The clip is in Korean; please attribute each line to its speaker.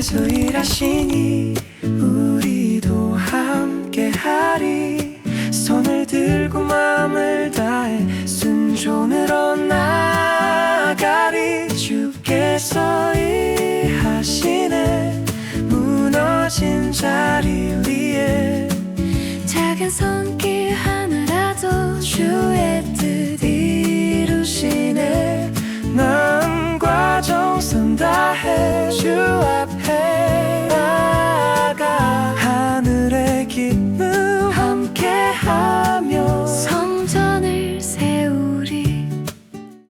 Speaker 1: 주께서 일하시니 우리도 함께하리. 손을 들고 마음을 다해 순종으로 나아가리. 주께서 일하시네 무너진 자리 위에.
Speaker 2: 작은 손길 하나라도 주의 뜻 이루시네.
Speaker 1: 마음과 정성 다해 주 앞에